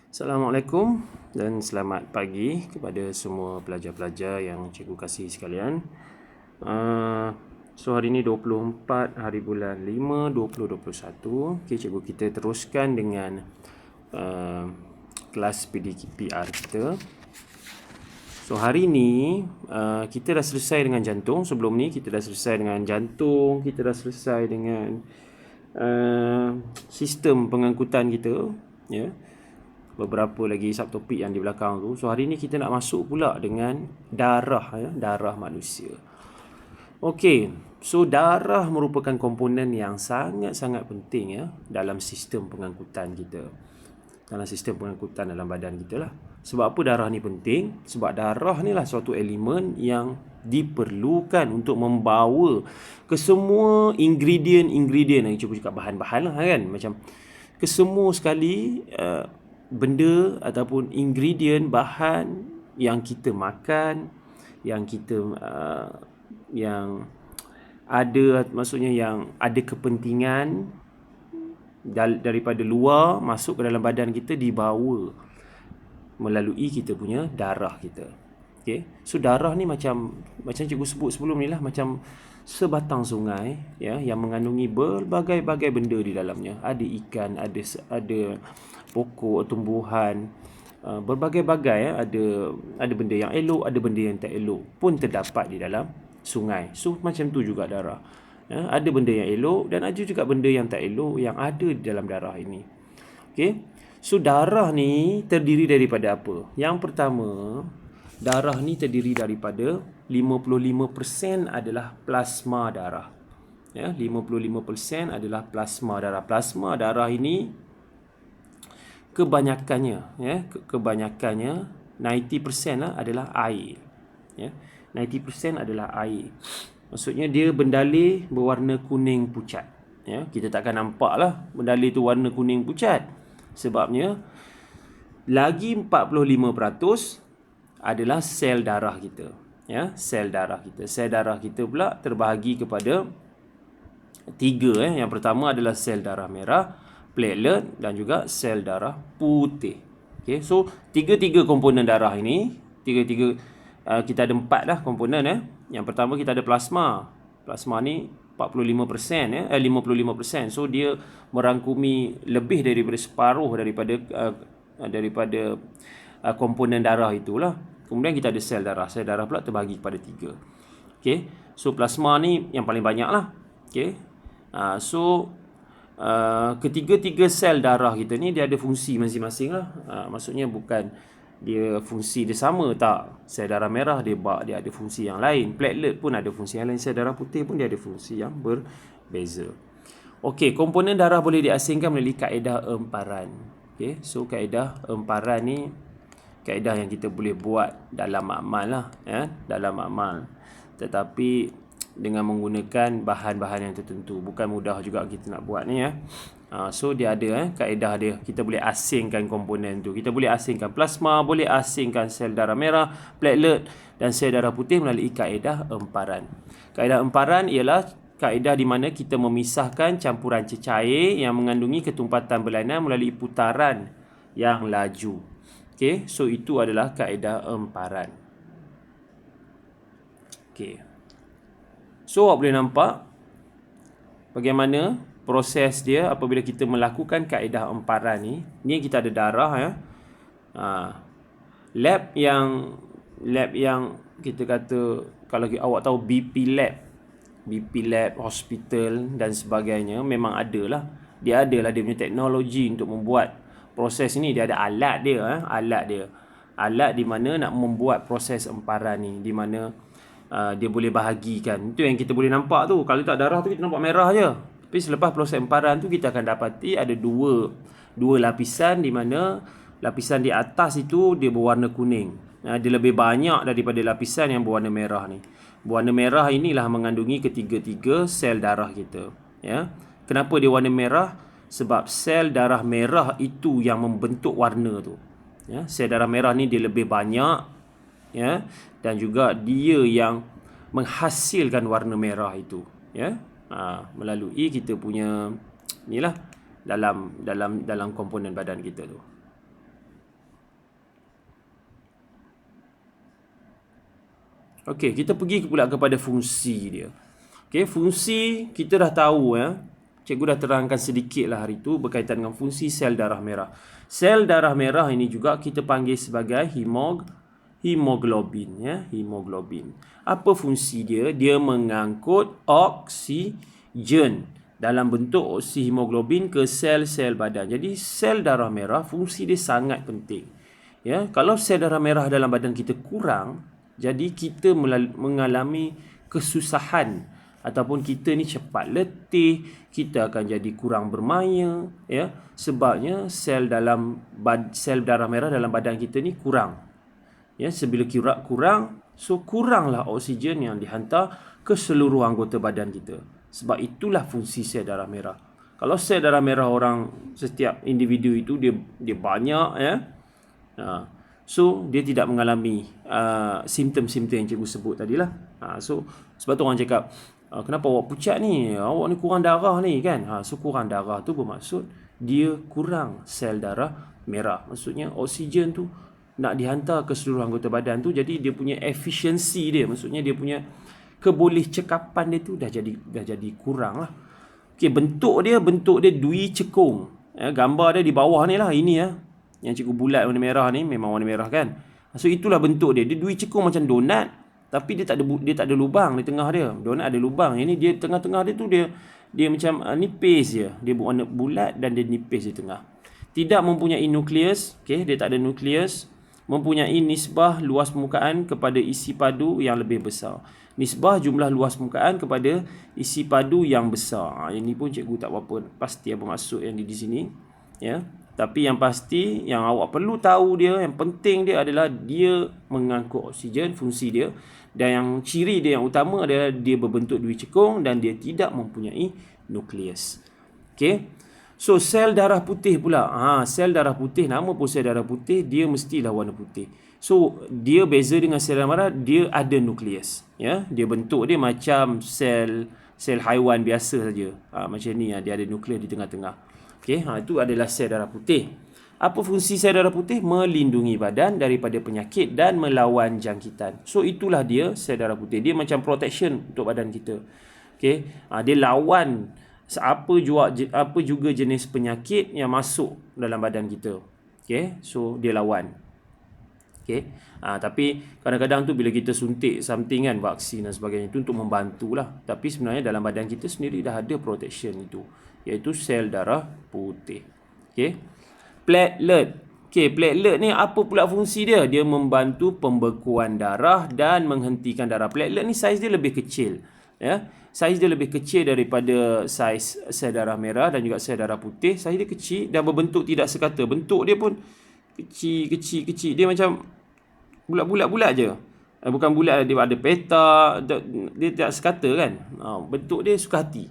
Assalamualaikum dan selamat pagi kepada semua pelajar-pelajar yang cikgu kasih sekalian. So hari ini 24 hari bulan 5 2021. Okay, cikgu kita teruskan dengan kelas PDPR kita. So hari ini kita dah selesai dengan jantung. Sebelum ni kita dah selesai dengan jantung, kita dah selesai dengan sistem pengangkutan kita, ya. Beberapa lagi subtopik yang di belakang tu. So hari ni kita nak masuk pula dengan darah, ya, darah manusia. Okey, so darah merupakan komponen yang sangat-sangat penting, ya, dalam sistem pengangkutan kita. Dalam sistem pengangkutan dalam badan kita lah. Sebab apa darah ni penting? Sebab darah ni lah suatu elemen yang diperlukan untuk membawa ke semua ingredient yang cuba cakap bahan-bahan lah kan. Macam ke semua sekali benda ataupun ingredient bahan yang kita makan, yang kita yang ada, maksudnya yang ada kepentingan daripada luar masuk ke dalam badan kita, dibawa melalui kita punya darah kita. Okay? So darah ni macam cikgu sebut sebelum ni lah, macam sebatang sungai, ya, yang mengandungi berbagai-bagai benda di dalamnya. Ada ikan, ada pokok, tumbuhan, berbagai-bagai, ya. Ada benda yang elok, ada benda yang tak elok pun terdapat di dalam sungai. So macam tu juga darah, ya. Ada benda yang elok dan ada juga benda yang tak elok yang ada di dalam darah ini. Okey. So darah ni terdiri daripada apa? Yang pertama, darah ni terdiri daripada 55% adalah plasma darah. Ya, 55% adalah plasma darah. Plasma darah ini kebanyakannya, ya, kebanyakannya 90% lah adalah air. Ya, 90% adalah air. Maksudnya dia bendalih berwarna kuning pucat. Ya, kita takkan nampak lah bendalih tu warna kuning pucat. Sebabnya lagi 45% adalah sel darah kita. Ya, sel darah kita. Sel darah kita pula terbahagi kepada 3. Yang pertama adalah sel darah merah, platelet dan juga sel darah putih. Okay, so tiga komponen darah ini, kita ada 4 lah komponen, ya. Yang pertama kita ada plasma. Plasma ni 45%, ya, 55%. So dia merangkumi lebih daripada separuh daripada komponen darah itulah. Kemudian kita ada sel darah. Sel darah pula terbahagi kepada 3. Okay, so plasma ni yang paling banyak lah. Okay, so ketiga-tiga sel darah kita ni dia ada fungsi masing-masing lah. Maksudnya bukan dia fungsi dia sama, tak. Sel darah merah dia ada fungsi yang lain. Platelet pun ada fungsi yang lain. Sel darah putih pun dia ada fungsi yang berbeza. Okey, komponen darah boleh diasingkan melalui kaedah emparan. Okey, so kaedah emparan ni kaedah yang kita boleh buat dalam makmal lah, ya, dalam makmal. Tetapi dengan menggunakan bahan-bahan yang tertentu. Bukan mudah juga kita nak buat ni, ya. So dia ada kaedah dia. Kita boleh asingkan komponen tu. Kita boleh asingkan plasma, boleh asingkan sel darah merah, platelet dan sel darah putih melalui kaedah emparan. Kaedah emparan ialah kaedah di mana kita memisahkan campuran cecair yang mengandungi ketumpatan berlainan melalui putaran yang laju. Okey, so itu adalah kaedah emparan. Okey. So awak boleh nampak bagaimana proses dia apabila kita melakukan kaedah emparan ni. Ni kita ada darah, ya. Lab yang kita kata, kalau awak tahu BP lab, hospital dan sebagainya, memang ada lah. Dia adalah dia punya teknologi untuk membuat proses ni. Dia ada alat dia, alat di mana nak membuat proses emparan ni, di mana dia boleh bahagikan. Itu yang kita boleh nampak tu. Kalau tak darah tu kita nampak merah je. Tapi selepas proses emparan tu kita akan dapati ada dua lapisan, di mana lapisan di atas itu dia berwarna kuning. Dia lebih banyak daripada lapisan yang berwarna merah ni. Berwarna merah inilah mengandungi ketiga-tiga sel darah kita, ya. Kenapa dia warna merah? Sebab sel darah merah itu yang membentuk warna tu. Ya, sel darah merah ni dia lebih banyak, ya, dan juga dia yang menghasilkan warna merah itu, ya, melalui kita punya inilah dalam komponen badan kita tu. Okey, kita pergi pula kepada fungsi dia. Okey, fungsi kita dah tahu ya. Cikgu dah terangkan sedikit lah hari tu berkaitan dengan fungsi sel darah merah. Sel darah merah ini juga kita panggil sebagai hemoglobin ya, hemoglobin. Apa fungsi dia? Dia mengangkut oksigen dalam bentuk hemoglobin ke sel-sel badan. Jadi sel darah merah fungsi dia sangat penting. Ya, kalau sel darah merah dalam badan kita kurang, jadi kita mengalami kesusahan ataupun kita ni cepat letih, kita akan jadi kurang bermaya ya, sebabnya sel darah merah dalam badan kita ni kurang. Ya, sebila kurang, so kuranglah oksigen yang dihantar ke seluruh anggota badan kita. Sebab itulah fungsi sel darah merah. Kalau sel darah merah orang, setiap individu itu dia banyak ya. So dia tidak mengalami simptom-simptom yang cikgu sebut tadilah. So sebab tu orang cakap, kenapa awak pucat ni? Awak ni kurang darah ni kan? So kurang darah tu bermaksud dia kurang sel darah merah. Maksudnya oksigen tu nak dihantar ke seluruh anggota badan tu, jadi dia punya efisiensi dia, maksudnya dia punya kebolehcekapan dia tu dah jadi kurang lah. Okey, bentuk dia dui cekung. Gambar dia di bawah ni lah, ini ya. Yang cikgu bulat warna merah ni memang warna merah kan. So itulah bentuk dia. Dia dui cekung macam donat, tapi dia tak ada lubang di tengah dia. Donat ada lubang. Ini dia tengah-tengah dia tu dia macam nipis je. Dia warna bulat dan dia nipis di tengah. Tidak mempunyai nukleus, okey, dia tak ada nukleus. Mempunyai nisbah luas permukaan kepada isi padu yang lebih besar. Nisbah jumlah luas permukaan kepada isi padu yang besar. Yang ni pun cikgu tak berapa pasti apa maksud yang di sini ya. Tapi yang pasti yang awak perlu tahu dia, yang penting dia adalah dia mengangkut oksigen, fungsi dia, dan yang ciri dia yang utama adalah dia berbentuk dui cekung dan dia tidak mempunyai nukleus. Okey. So sel darah putih pula. Sel darah putih, nama pun sel darah putih, dia mestilah warna putih. So dia beza dengan sel darah merah, dia ada nukleus. Ya, dia bentuk dia macam sel haiwan biasa saja. Macam ni dia ada nukleus di tengah-tengah. Okey, itu adalah sel darah putih. Apa fungsi sel darah putih? Melindungi badan daripada penyakit dan melawan jangkitan. So itulah dia sel darah putih. Dia macam protection untuk badan kita. Okey, dia lawan apa juga jenis penyakit yang masuk dalam badan kita. Okey, so dia lawan. Okey. Tapi kadang-kadang tu bila kita suntik something kan, vaksin dan sebagainya, itu untuk membantulah. Tapi sebenarnya dalam badan kita sendiri dah ada protection itu, iaitu sel darah putih. Okey. Platelet. Okey, platelet ni apa pula fungsi dia? Dia membantu pembekuan darah dan menghentikan darah. Platelet ni saiz dia lebih kecil, ya. Saiz dia lebih kecil daripada saiz sel darah merah dan juga sel darah putih. Saiz dia kecil dan berbentuk tidak sekata. Bentuk dia pun kecil. Dia macam bulat-bulat je. Bukan bulat, dia ada petak. Dia tidak sekata kan. Bentuk dia suka hati.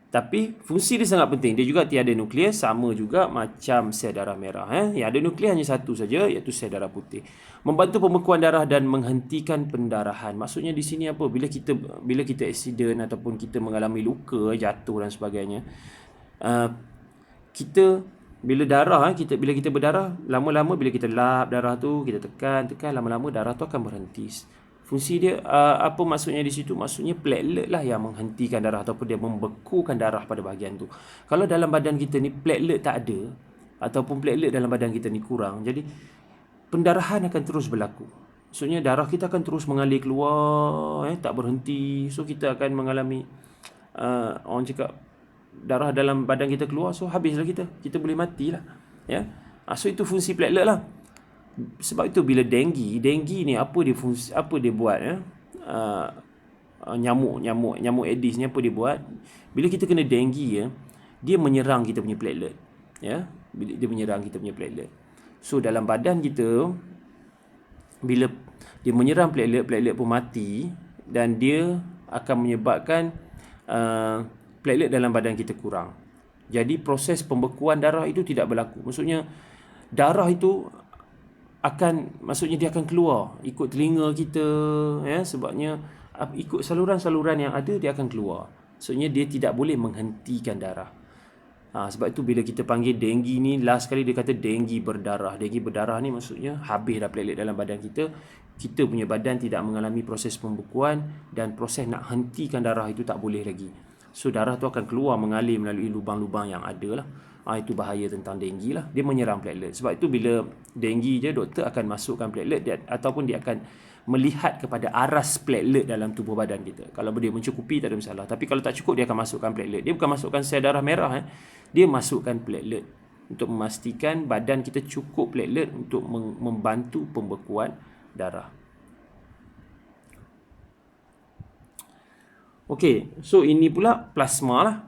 Tapi fungsi dia sangat penting. Dia juga tiada nukleus, sama juga macam sel darah merah. Yang ada nukleus hanya satu saja, iaitu sel darah putih. Membantu pembekuan darah dan menghentikan pendarahan. Maksudnya di sini apa? Bila kita accident ataupun kita mengalami luka, jatuh dan sebagainya, kita bila kita berdarah, lama-lama bila kita lap darah tu, kita tekan, lama-lama darah tu akan berhenti. Fungsi dia apa maksudnya di situ? Maksudnya platelet lah yang menghentikan darah ataupun dia membekukan darah pada bahagian tu. Kalau dalam badan kita ni platelet tak ada ataupun platelet dalam badan kita ni kurang, jadi pendarahan akan terus berlaku. Maksudnya darah kita akan terus mengalir keluar, tak berhenti. So kita akan mengalami orang cakap darah dalam badan kita keluar, so habislah kita boleh matilah, ya. So itu fungsi platelet lah. Sebab itu bila denggi ni apa dia buat ya? Nyamuk Aedes ni apa dia buat? Bila kita kena denggi ya, dia menyerang kita punya platelet, ya. Dia menyerang kita punya platelet. So dalam badan kita bila dia menyerang platelet pun mati, dan dia akan menyebabkan platelet dalam badan kita kurang. Jadi proses pembekuan darah itu tidak berlaku. Maksudnya darah itu maksudnya dia akan keluar ikut telinga kita, ya, sebabnya ikut saluran-saluran yang ada dia akan keluar. Maksudnya dia tidak boleh menghentikan darah. Sebab itu bila kita panggil denggi ni, last kali dia kata denggi berdarah. Denggi berdarah ni maksudnya habis dah platelet dalam badan kita. Kita punya badan tidak mengalami proses pembekuan dan proses nak hentikan darah itu tak boleh lagi. So darah tu akan keluar mengalir melalui lubang-lubang yang ada lah. Itu bahaya tentang denggi lah. Dia menyerang platelet. Sebab itu bila denggi je, doktor akan masukkan platelet ataupun dia akan melihat kepada aras platelet dalam tubuh badan kita. Kalau dia mencukupi tak ada masalah. Tapi kalau tak cukup, dia akan masukkan platelet. Dia bukan masukkan sel darah merah. Dia masukkan platelet untuk memastikan badan kita cukup platelet untuk membantu pembekuan darah. Okey, so ini pula plasma lah.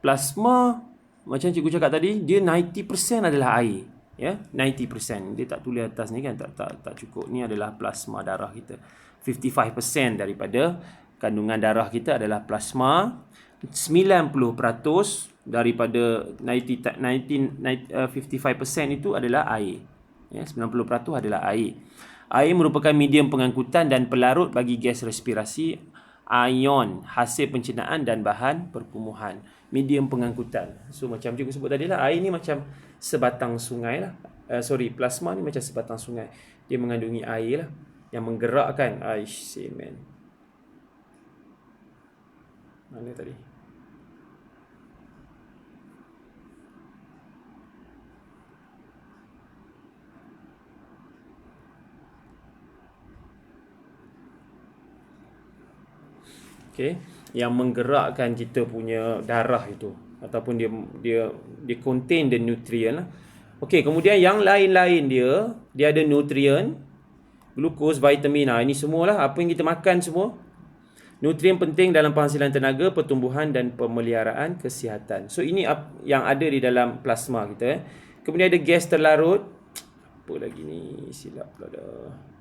Plasma macam cikgu cakap tadi, dia 90% adalah air. 90%. Dia tak tulis atas ni kan, tak cukup. Ni adalah plasma darah kita. 55% daripada kandungan darah kita adalah plasma. 90% daripada 55% itu adalah air. 90% adalah air. Air merupakan medium pengangkutan dan pelarut bagi gas respirasi, ion, hasil pencernaan dan bahan perkumuhan. Medium pengangkutan. So macam cikgu sebut tadi lah, air ni macam sebatang sungai lah. Plasma ni macam sebatang sungai. Dia mengandungi air lah yang menggerakkan. Semen. Mana tadi? Okay, yang menggerakkan kita punya darah itu ataupun dia contain the nutrient lah. Okey, kemudian yang lain-lain dia ada nutrient, glukos, vitamin. Ini semualah apa yang kita makan semua. Nutrien penting dalam penghasilan tenaga, pertumbuhan dan pemeliharaan kesihatan. So ini yang ada di dalam plasma kita. Kemudian ada gas terlarut. Apa lagi ni? Silap pula dah.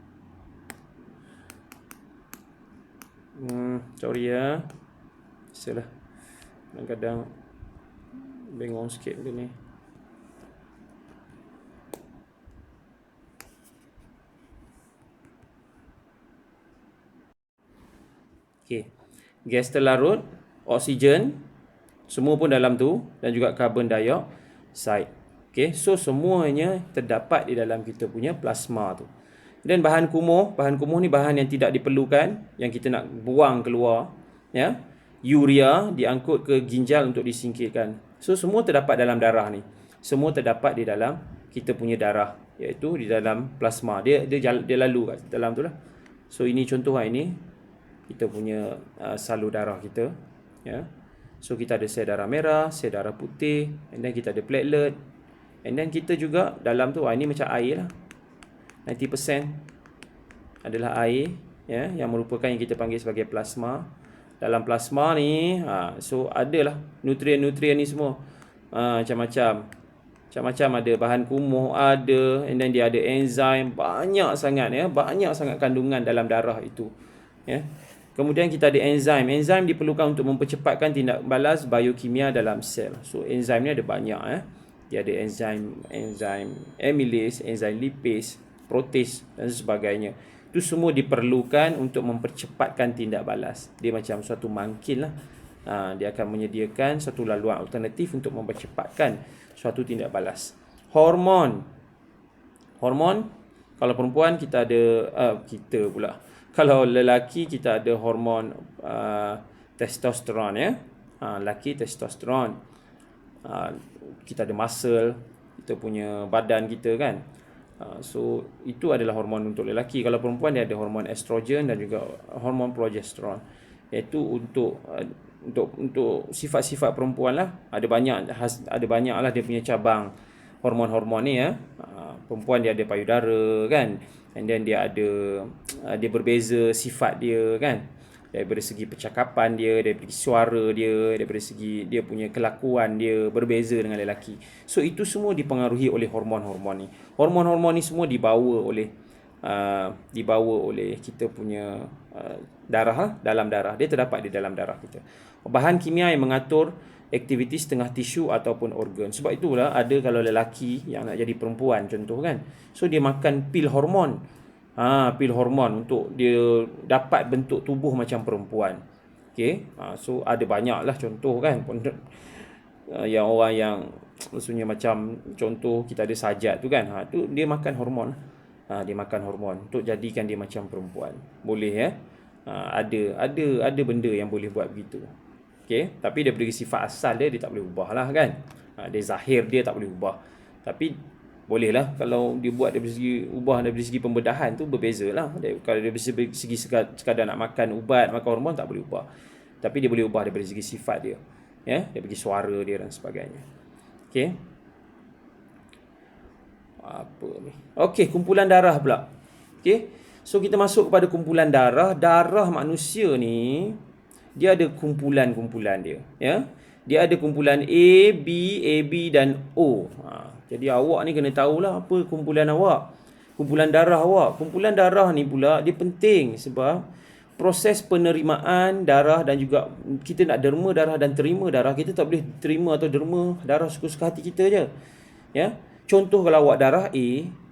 Sorry ya. Salah. Kadang-kadang bengong sikit benda ni. Okey. Gas terlarut, oksigen, semua pun dalam tu, dan juga karbon dioksida. Okey, so semuanya terdapat di dalam kita punya plasma tu. Dan bahan kumuh ni bahan yang tidak diperlukan, yang kita nak buang keluar, ya. Urea diangkut ke ginjal untuk disingkirkan. So semua terdapat dalam darah ni. Semua terdapat di dalam kita punya darah, iaitu di dalam plasma. Dia lalu kat dalam tu lah. So ini contoh ini kita punya salur darah kita, ya. So kita ada sel darah merah, sel darah putih, and then kita ada platelet, and then kita juga dalam tu ini macam air lah. 90% adalah air, ya, yang merupakan yang kita panggil sebagai plasma. Dalam plasma ni, so adalah nutrien-nutrien ni semua, macam-macam ada bahan kumuh ada, and then dia ada enzim, banyak sangat, ya, banyak sangat kandungan dalam darah itu, ya. Kemudian kita ada enzim. Enzim diperlukan untuk mempercepatkan tindak balas biokimia dalam sel. So enzim ni ada banyak, dia ada enzim amylase, enzim lipase, protease dan sebagainya. Itu semua diperlukan untuk mempercepatkan tindak balas. Dia macam suatu mangkil lah. Dia akan menyediakan satu laluan alternatif untuk mempercepatkan suatu tindak balas. Hormon. Kalau perempuan kita ada kalau lelaki kita ada hormon testosteron, ya. Lelaki testosteron. Kita ada muscle, kita punya badan kita kan. So itu adalah hormon untuk lelaki. Kalau perempuan dia ada hormon estrogen dan juga hormon progesteron, iaitu untuk sifat-sifat perempuan lah. Ada banyak lah dia punya cabang hormon-hormon ni, ya. Perempuan dia ada payudara kan, and then dia berbeza sifat dia kan, daripada segi percakapan dia, daripada segi suara dia, daripada segi dia punya kelakuan dia berbeza dengan lelaki. So itu semua dipengaruhi oleh hormon-hormon ni. Hormon-hormon ni semua dibawa oleh kita punya darah, dalam darah. Dia terdapat di dalam darah kita. Bahan kimia yang mengatur aktiviti setengah tisu ataupun organ. Sebab itulah ada kalau lelaki yang nak jadi perempuan contoh kan, so dia makan pil hormon. Pil hormon untuk dia dapat bentuk tubuh macam perempuan. Okey. So ada banyaklah contoh kan. Yang orang yang maksudnya macam contoh kita ada sajat tu kan. Tu dia makan hormon. Dia makan hormon untuk jadikan dia macam perempuan. Boleh ya. Ada benda yang boleh buat begitu. Okey, tapi daripada sifat asal dia tak boleh ubah lah kan. Dia zahir dia tak boleh ubah. Tapi bolehlah kalau dia buat dari segi ubah dari segi pembedahan tu berbezalah. Kalau dari segi sekadar nak makan ubat, makan hormon tak boleh ubah. Tapi dia boleh ubah daripada segi sifat dia. Ya, dari segi suara dia dan sebagainya. Okey. Apa ni? Okey, kumpulan darah pula. Okey. So kita masuk kepada kumpulan darah. Darah manusia ni dia ada kumpulan-kumpulan dia, ya. Dia ada kumpulan A, B, AB dan O. Jadi awak ni kena tahulah apa kumpulan awak. Kumpulan darah awak. Kumpulan darah ni pula dia penting sebab proses penerimaan darah dan juga kita nak derma darah dan terima darah, kita tak boleh terima atau derma darah suka-suka hati kita je. Ya. Contoh kalau awak darah A,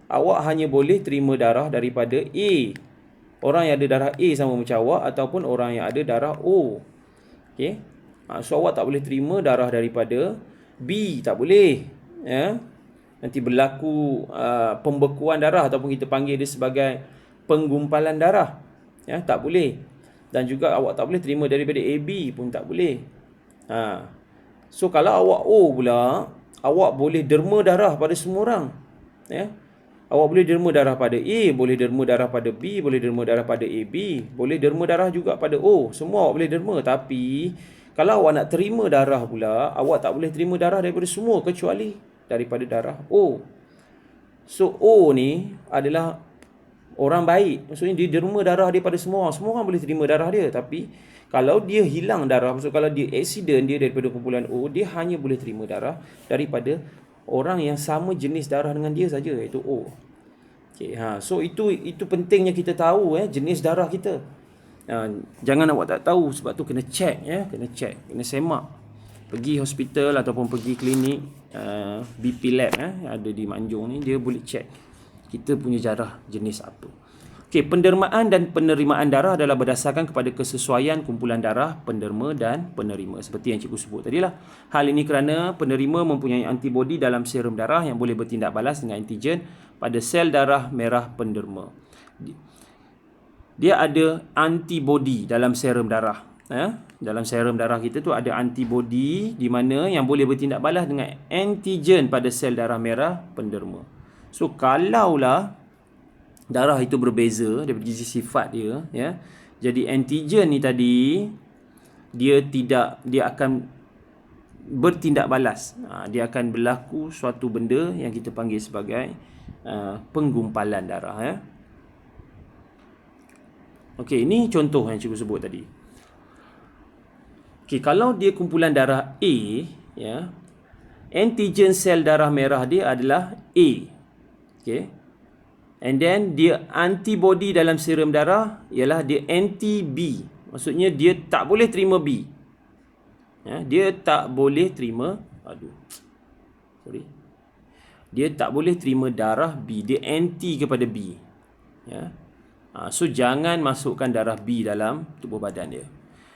awak hanya boleh terima darah daripada A. Orang yang ada darah A sama macam awak ataupun orang yang ada darah O. Okey. So awak tak boleh terima darah daripada B, tak boleh. Ya. Nanti berlaku pembekuan darah ataupun kita panggil dia sebagai penggumpalan darah. Ya, tak boleh. Dan juga awak tak boleh terima daripada AB pun tak boleh. So kalau awak O pula, awak boleh derma darah pada semua orang. Ya. Awak boleh derma darah pada A, boleh derma darah pada B, boleh derma darah pada AB, boleh derma darah juga pada O. Semua awak boleh derma. Tapi kalau awak nak terima darah pula, awak tak boleh terima darah daripada semua kecuali daripada darah O. So O ni adalah orang baik. Maksudnya dia derma darah dia pada semua orang. Semua orang boleh terima darah dia. Tapi kalau dia hilang darah, maksud kalau dia accident dia daripada kumpulan O, dia hanya boleh terima darah daripada orang yang sama jenis darah dengan dia saja, iaitu O. Okay, so itu pentingnya kita tahu jenis darah kita. Jangan awak tak tahu, sebab tu kena check ya, kena semak. Pergi hospital ataupun pergi klinik BP lab ada di Manjung ni, dia boleh check kita punya darah jenis apa. Okey, pendermaan dan penerimaan darah adalah berdasarkan kepada kesesuaian kumpulan darah penderma dan penerima, seperti yang cikgu sebut tadilah. Hal ini kerana penerima mempunyai antibodi dalam serum darah yang boleh bertindak balas dengan antigen pada sel darah merah penderma. Dia ada antibodi dalam serum darah. Dalam serum darah kita tu ada antibodi di mana yang boleh bertindak balas dengan antigen pada sel darah merah penderma. So kalaulah darah itu berbeza daripada sisi sifat dia, ya. Jadi antigen ni tadi dia akan bertindak balas. Dia akan berlaku suatu benda yang kita panggil sebagai penggumpalan darah, ya. Okey, ini contoh yang cikgu sebut tadi. Okey, kalau dia kumpulan darah A, ya, antigen sel darah merah dia adalah A. Okey. And then dia antibody dalam serum darah ialah dia anti-B. Maksudnya dia tak boleh terima B. Dia tak boleh terima Dia tak boleh terima darah B. Dia anti kepada B. So jangan masukkan darah B dalam tubuh badan dia.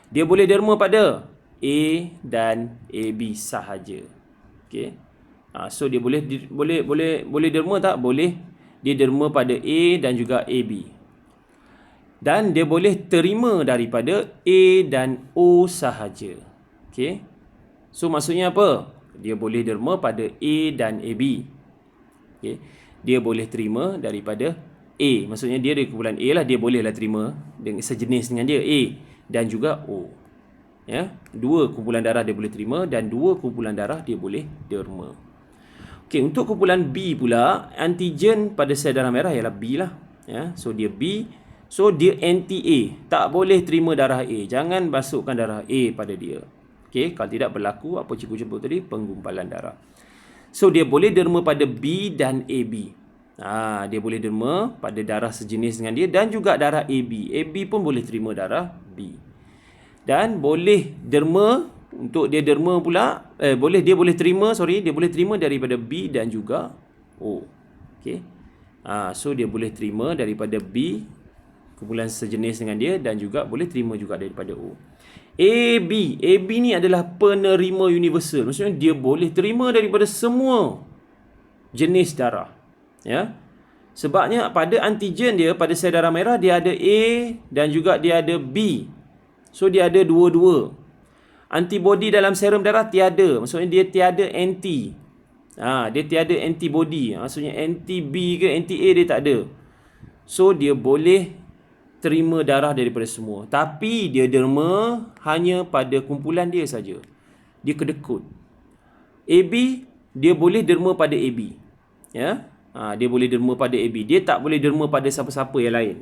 Dia boleh derma pada A dan AB sahaja. Okey. So dia boleh derma tak? Boleh. Dia derma pada A dan juga AB. Dan dia boleh terima daripada A dan O sahaja. Okey. So maksudnya apa? Dia boleh derma pada A dan AB. Okey. Dia boleh terima daripada A. Maksudnya dia dari kumpulan A lah, dia bolehlah terima dengan sejenis dengan dia, A dan juga O. Ya, dua kumpulan darah dia boleh terima dan dua kumpulan darah dia boleh derma. Okey, untuk kumpulan B pula, antigen pada sel darah merah ialah B lah. Ya, so dia B. So dia anti-A. Tak boleh terima darah A. Jangan masukkan darah A pada dia. Okey, kalau tidak berlaku apa cikgu sebut tadi, penggumpalan darah. So dia boleh derma pada B dan AB. Dia boleh derma pada darah sejenis dengan dia dan juga darah AB. AB pun boleh terima darah B. Dan boleh derma, untuk dia derma pula dia boleh terima daripada B dan juga O. Okey. So dia boleh terima daripada B, kumpulan sejenis dengan dia, dan juga boleh terima juga daripada O. AB ni adalah penerima universal. Maksudnya dia boleh terima daripada semua jenis darah. Ya. Sebabnya pada antigen dia, pada sel darah merah, dia ada A dan juga dia ada B. So dia ada dua-dua. Antibody dalam serum darah tiada. Maksudnya dia tiada anti. Dia tiada antibody. Maksudnya anti B ke anti A dia tak ada. So dia boleh terima darah daripada semua. Tapi dia derma hanya pada kumpulan dia saja. Dia kedekut. AB dia boleh derma pada AB. Ya. Dia boleh derma pada AB. Dia tak boleh derma pada siapa-siapa yang lain.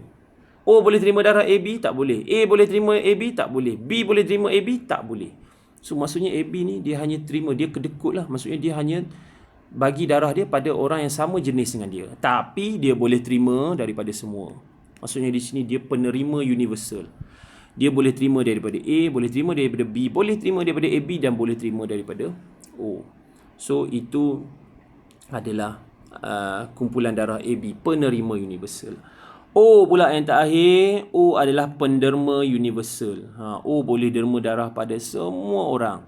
O boleh terima darah AB? Tak boleh. A boleh terima AB? Tak boleh. B boleh terima AB? Tak boleh. So maksudnya AB ni dia hanya terima, dia kedekut lah. Maksudnya dia hanya bagi darah dia pada orang yang sama jenis dengan dia. Tapi dia boleh terima daripada semua. Maksudnya di sini dia penerima universal. Dia boleh terima daripada A, boleh terima daripada B, boleh terima daripada AB dan boleh terima daripada O. So itu adalah kumpulan darah AB, penerima universal. O pula yang terakhir, O adalah penderma universal. O boleh derma darah pada semua orang.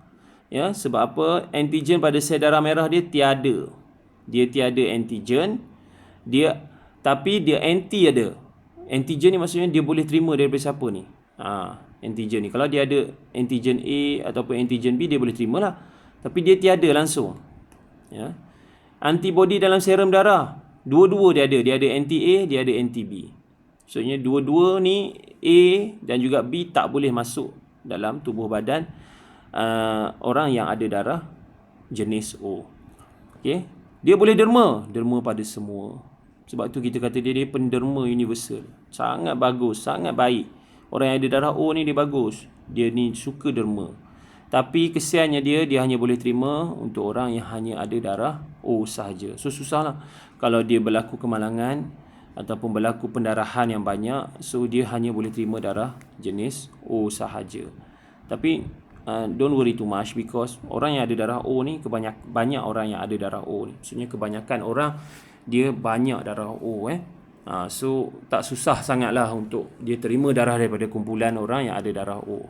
Ya, sebab apa? Antigen pada sel darah merah dia tiada. Dia tiada antigen. Tapi dia anti ada. Antigen ni maksudnya dia boleh terima daripada siapa ni? Antigen ni. Kalau dia ada antigen A ataupun antigen B, dia boleh terima lah. Tapi dia tiada langsung. Ya. Antibody dalam serum darah, dua-dua dia ada. Dia ada anti-A, dia ada anti-B. Maksudnya dua-dua ni A dan juga B tak boleh masuk dalam tubuh badan orang yang ada darah jenis O. Okay? Dia boleh derma pada semua. Sebab tu kita kata dia penderma universal. Sangat bagus, sangat baik. Orang yang ada darah O ni dia bagus. Dia ni suka derma. Tapi kesiannya dia hanya boleh terima untuk orang yang hanya ada darah O sahaja. So susahlah kalau dia berlaku kemalangan ataupun berlaku pendarahan yang banyak, so dia hanya boleh terima darah jenis O sahaja. Tapi don't worry too much, because orang yang ada darah O ni banyak orang yang ada darah O ni. Maksudnya kebanyakan orang dia banyak darah O so tak susah sangatlah untuk dia terima darah daripada kumpulan orang yang ada darah O.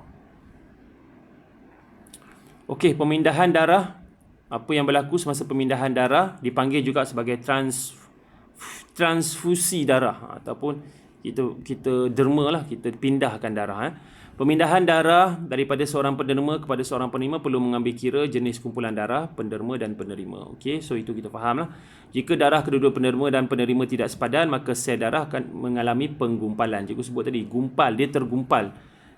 Okey, pemindahan darah. Apa yang berlaku semasa pemindahan darah dipanggil juga sebagai transfusi darah ataupun kita derma lah, kita pindahkan darah. Pemindahan darah daripada seorang penderma kepada seorang penerima perlu mengambil kira jenis kumpulan darah, penderma dan penerima. Okey, so itu kita faham lah. Jika darah kedua-dua penderma dan penerima tidak sepadan, maka sel darah akan mengalami penggumpalan. Cikgu sebut tadi, gumpal, dia tergumpal.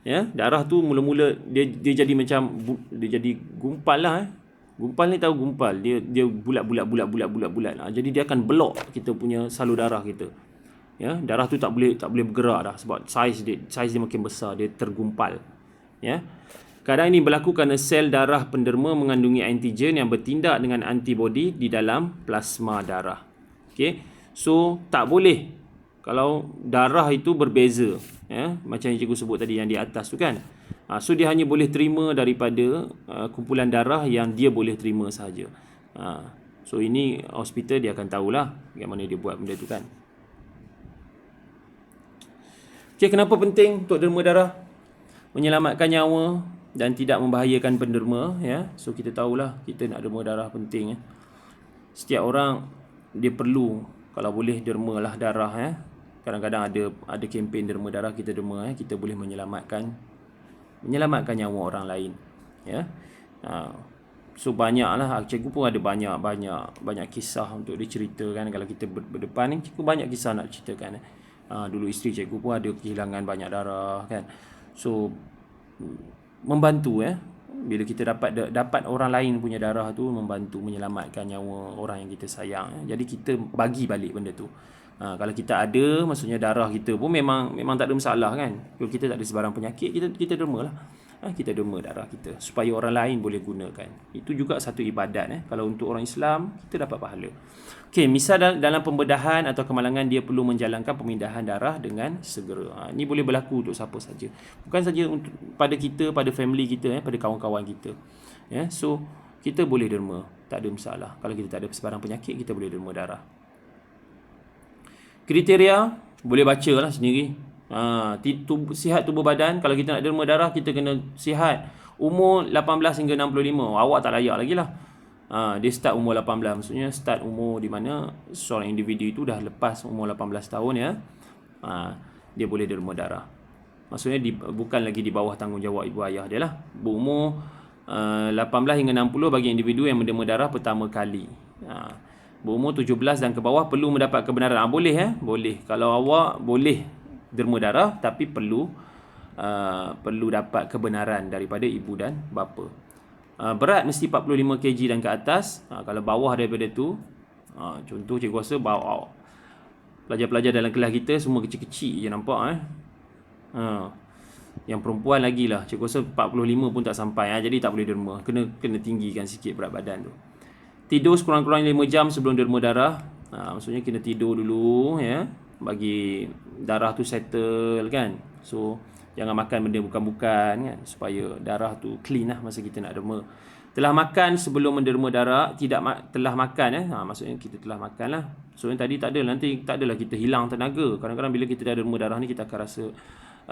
Ya, darah tu mula-mula dia jadi macam dia jadi gumpal lah. Gumpal ni tahu gumpal, dia bulat. Jadi dia akan block kita punya salur darah kita. Ya, darah tu tak boleh bergerak dah sebab saiz dia makin besar, dia tergumpal. Ya. Keadaan ini berlaku kerana sel darah penderma mengandungi antigen yang bertindak dengan antibody di dalam plasma darah. Okey. So tak boleh kalau darah itu berbeza, ya, macam yang cikgu sebut tadi yang di atas tu kan. So dia hanya boleh terima daripada kumpulan darah yang dia boleh terima sahaja. So ini hospital dia akan tahulah bagaimana dia buat benda tu kan. Okay, kenapa penting untuk derma darah? Menyelamatkan nyawa dan tidak membahayakan penderma, ya. So kita tahulah kita nak derma darah penting, ya. Setiap orang dia perlu kalau boleh dermalah darah, ya. Kadang-kadang ada kempen derma darah, kita derma, kita boleh menyelamatkan nyawa orang lain, ya. So banyaklah, cikgu pun ada banyak kisah untuk diceritakan. Kalau kita berdepan ni, cikgu banyak kisah nak ceritakan. Dulu isteri cikgu pun ada kehilangan banyak darah kan. So membantu, ya. Bila kita dapat orang lain punya darah tu, membantu menyelamatkan nyawa orang yang kita sayang, ya. Jadi kita bagi balik benda tu. Kalau kita ada, maksudnya darah kita pun memang tak ada masalah kan. Kalau kita tak ada sebarang penyakit, kita derma lah. Kita derma darah kita supaya orang lain boleh gunakan. Itu juga satu ibadat. Kalau untuk orang Islam, kita dapat pahala. Okey, misal dalam pembedahan atau kemalangan, dia perlu menjalankan pemindahan darah dengan segera. Ini boleh berlaku untuk siapa saja. Bukan saja untuk pada kita, pada family kita, pada kawan-kawan kita. Ya, so kita boleh derma, tak ada masalah. Kalau kita tak ada sebarang penyakit, kita boleh derma darah. Kriteria boleh baca lah sendiri. Sihat tubuh badan. Kalau kita nak derma darah, kita kena sihat. Umur 18 hingga 65. Awak tak layak lagi lah. Dia start umur 18. Maksudnya start umur di mana seorang individu itu dah lepas umur 18 tahun ya. Dia boleh derma darah. Maksudnya bukan lagi di bawah tanggungjawab ibu ayah dia lah. Berumur 18 hingga 60 bagi individu yang menderma darah pertama kali. Berumur 17 dan ke bawah perlu mendapat kebenaran. Boleh boleh. Kalau awak boleh derma darah, tapi perlu dapat kebenaran daripada ibu dan bapa. Berat mesti 45 kg dan ke atas. Kalau bawah daripada tu, contoh cikgu rasa bawa pelajar-pelajar dalam kelas kita semua kecil-kecil je nampak Yang perempuan lagi lah, cikgu rasa 45 pun tak sampai jadi tak boleh derma. Kena tinggikan sikit berat badan tu. Tidur sekurang-kurangnya 5 jam sebelum derma darah. Maksudnya kena tidur dulu ya, bagi darah tu settle kan. So jangan makan benda bukan-bukan kan, supaya darah tu clean lah masa kita nak derma. Telah makan sebelum menderma darah, telah makan maksudnya kita telah makan lah. So yang tadi nanti tak adalah kita hilang tenaga. Kadang-kadang bila kita dah derma darah ni, kita akan rasa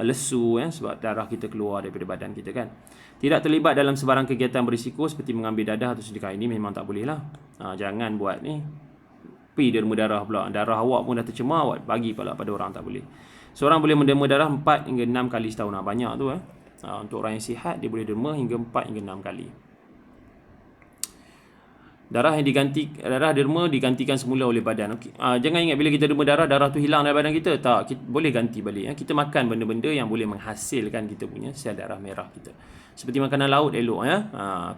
lesu sebab darah kita keluar daripada badan kita kan. Tidak terlibat dalam sebarang kegiatan berisiko seperti mengambil dadah atau sedekah, ini memang tak boleh lah. Jangan buat ni. Pergi derma darah pula. Darah awak pun dah tercemar, awak bagi pula pada orang, tak boleh. Seorang boleh menderma darah 4 hingga 6 kali setahun. Banyak tu untuk orang yang sihat, dia boleh derma hingga 4 hingga 6 kali. Darah derma digantikan semula oleh badan. Jangan ingat bila kita derma darah tu hilang dari badan kita. Tak, kita boleh ganti balik. Kita makan benda-benda yang boleh menghasilkan kita punya sel darah merah kita. Seperti makanan laut elok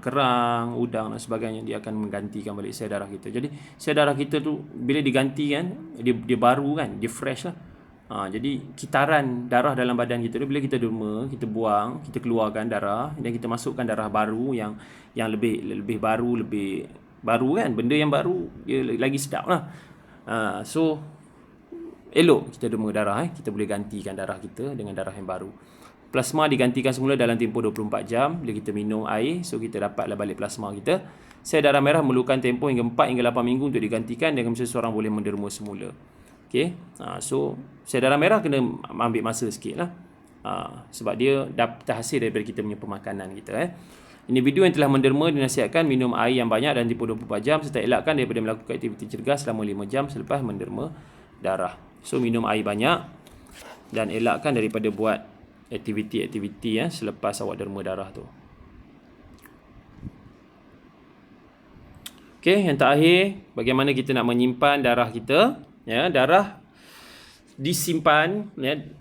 kerang, udang dan sebagainya, dia akan menggantikan balik sel darah kita. Jadi sel darah kita tu bila diganti kan, dia baru kan, dia fresh lah. Jadi kitaran darah dalam badan kita tu, bila kita derma, kita buang, kita keluarkan darah dan kita masukkan darah baru yang lebih baru kan, benda yang baru dia lagi sedap lah. So elok kita derma darah kita boleh gantikan darah kita dengan darah yang baru. Plasma digantikan semula dalam tempoh 24 jam bila kita minum air. So kita dapatlah balik plasma kita. Sel darah merah memerlukan tempoh hingga 4 hingga 8 minggu untuk digantikan dengan seseorang boleh menderma semula. Okay. So sel darah merah kena ambil masa sikit lah. Sebab dia dapat hasil daripada kita punya pemakanan kita. Individu yang telah menderma dinasihatkan minum air yang banyak dalam tempoh 24 jam serta elakkan daripada melakukan aktiviti cergas selama 5 jam selepas menderma darah. So minum air banyak dan elakkan daripada buat aktiviti-aktiviti selepas awak derma darah tu. Okey, yang terakhir, bagaimana kita nak menyimpan darah kita? Darah disimpan,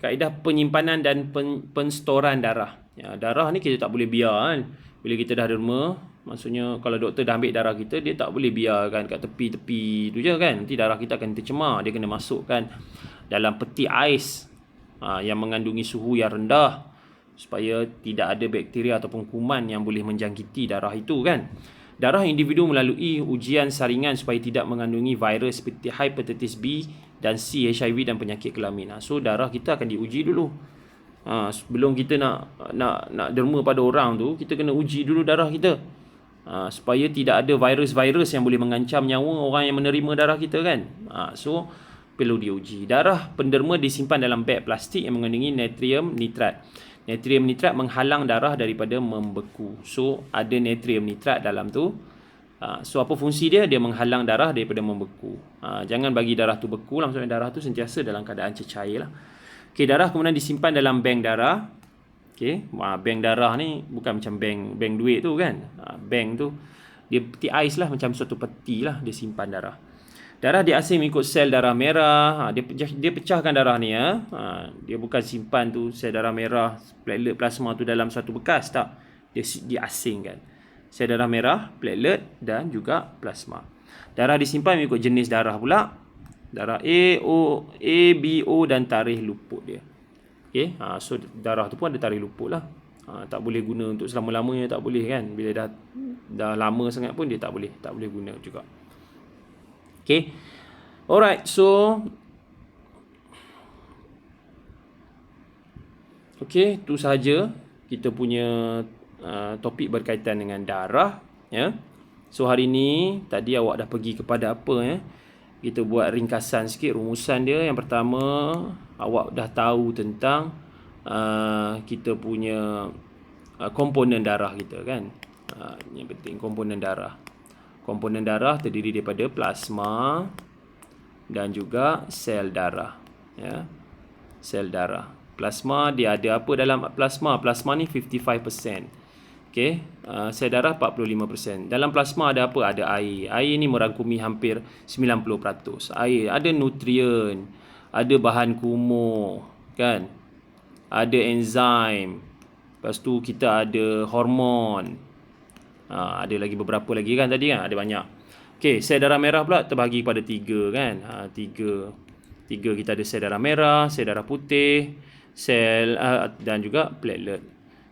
kaedah penyimpanan dan penstoran darah. Darah ni kita tak boleh biar kan. Bila kita dah derma, maksudnya kalau doktor dah ambil darah kita, dia tak boleh biarkan kat tepi-tepi tu je kan. Nanti darah kita akan tercemar. Dia kena masukkan dalam peti ais yang mengandungi suhu yang rendah supaya tidak ada bakteria ataupun kuman yang boleh menjangkiti darah itu kan. Darah individu melalui ujian saringan supaya tidak mengandungi virus seperti hepatitis B dan C, HIV dan penyakit kelamin. So darah kita akan diuji dulu. Sebelum kita nak derma pada orang tu, kita kena uji dulu darah kita. Supaya tidak ada virus-virus yang boleh mengancam nyawa orang yang menerima darah kita kan. So perlu diuji. Darah penderma disimpan dalam beg plastik yang mengandungi natrium nitrat. Natrium nitrat menghalang darah daripada membeku. So ada natrium nitrat dalam tu. So apa fungsi dia? Dia menghalang darah daripada membeku. Jangan bagi darah tu beku lah. Maksudnya darah tu sentiasa dalam keadaan cecair lah. Okay, darah kemudian disimpan dalam bank darah. Okay, bank darah ni bukan macam bank duit tu kan. Bank tu dia peti ais lah, macam suatu peti lah dia simpan darah. Darah diasing mengikut sel darah merah. Dia pecahkan darah ni dia bukan simpan tu sel darah merah, platelet, plasma tu dalam satu bekas, tak. Dia diasingkan. Sel darah merah, platelet dan juga plasma. Darah disimpan mengikut jenis darah pula. Darah A, B, O dan tarikh luput dia. Okay, so darah tu pun ada tarikh luput lah. Tak boleh guna untuk selama-lamanya, tak boleh kan. Bila dah lama sangat pun dia tak boleh guna juga. Okay. Alright, so okay, tu sahaja kita punya topik berkaitan dengan darah. So hari ni tadi awak dah pergi kepada apa kita buat ringkasan sikit rumusan dia. Yang pertama, awak dah tahu tentang kita punya komponen darah kita kan. Yang penting komponen darah. Komponen darah terdiri daripada plasma dan juga sel darah, ya. Sel darah. Plasma dia ada apa dalam plasma? Plasma ni 55%. Okey, sel darah 45%. Dalam plasma ada apa? Ada air. Air ni merangkumi hampir 90%. Air ada nutrien, ada bahan kumuh, kan? Ada enzim. Lepas tu kita ada hormon. Ada lagi beberapa lagi kan tadi kan? Ada banyak. Okey, sel darah merah pula terbahagi pada 3 kan? Tiga kita ada sel darah merah, sel darah putih, sel dan juga platelet.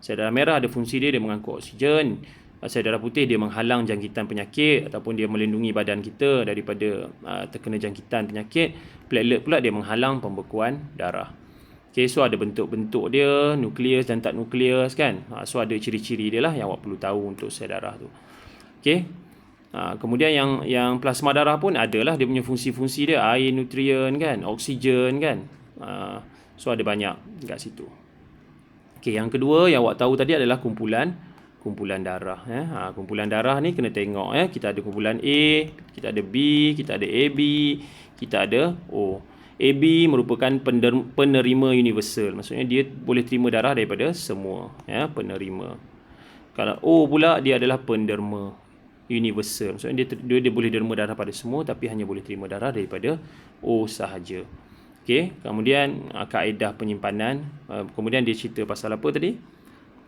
Sel darah merah ada fungsi dia mengangkut oksigen. Sel darah putih dia menghalang jangkitan penyakit ataupun dia melindungi badan kita daripada terkena jangkitan penyakit. Platelet pula dia menghalang pembekuan darah. Okay, so ada bentuk-bentuk dia, nukleus dan tak nukleus kan. So ada ciri-ciri dia lah yang awak perlu tahu untuk sel darah tu. Okay. Kemudian yang plasma darah pun adalah dia punya fungsi-fungsi dia, air, nutrien kan, oksigen kan. So ada banyak kat situ. Okay, yang kedua yang awak tahu tadi adalah kumpulan darah. Kumpulan darah ni kena tengok. Kita ada kumpulan A, kita ada B, kita ada AB, kita ada O. AB merupakan penerima universal. Maksudnya dia boleh terima darah daripada semua, ya, penerima. Kalau O pula dia adalah penderma universal. Maksudnya dia boleh derma darah pada semua tapi hanya boleh terima darah daripada O sahaja. Okey, kemudian kaedah penyimpanan. Kemudian dia cerita pasal apa tadi?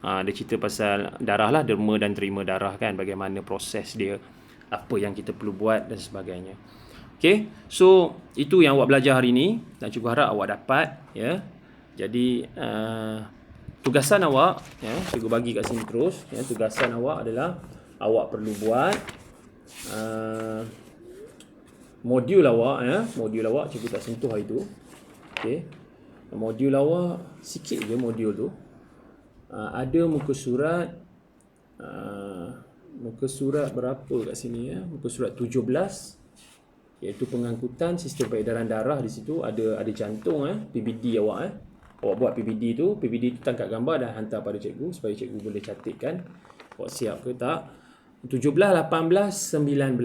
Dia cerita pasal darah lah, derma dan terima darah kan, bagaimana proses dia, apa yang kita perlu buat dan sebagainya. Okay, so itu yang awak belajar hari ini dan cikgu harap awak dapat, ya. Jadi tugasan awak, ya, cikgu bagi kat sini terus, ya. Tugasan awak adalah awak perlu buat modul awak, ya. Modul awak cikgu tak sentuh hari tu. Okay, modul awak sikit je modul tu. Ada muka surat berapa kat sini, ya? Muka surat 17, iaitu pengangkutan sistem peredaran darah. Di situ ada jantung, PBD awak, awak buat PBD tu tangkap gambar dan hantar pada cikgu supaya cikgu boleh catatkan awak siap ke tak. 17, 18, 19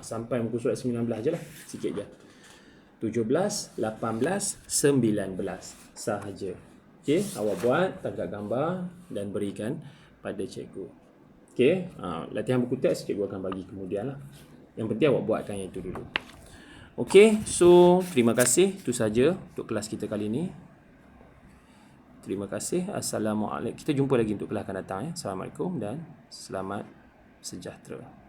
sampai muka surat 19 je lah, sikit je. 17, 18, 19 sahaja. Okey, awak buat, tangkap gambar dan berikan pada cikgu. Okey, latihan buku teks cikgu akan bagi kemudian lah. Yang penting awak buatkan yang itu dulu. Okey, so terima kasih. Itu saja untuk kelas kita kali ini. Terima kasih. Assalamualaikum. Kita jumpa lagi untuk kelas akan datang, ya. Assalamualaikum dan selamat sejahtera.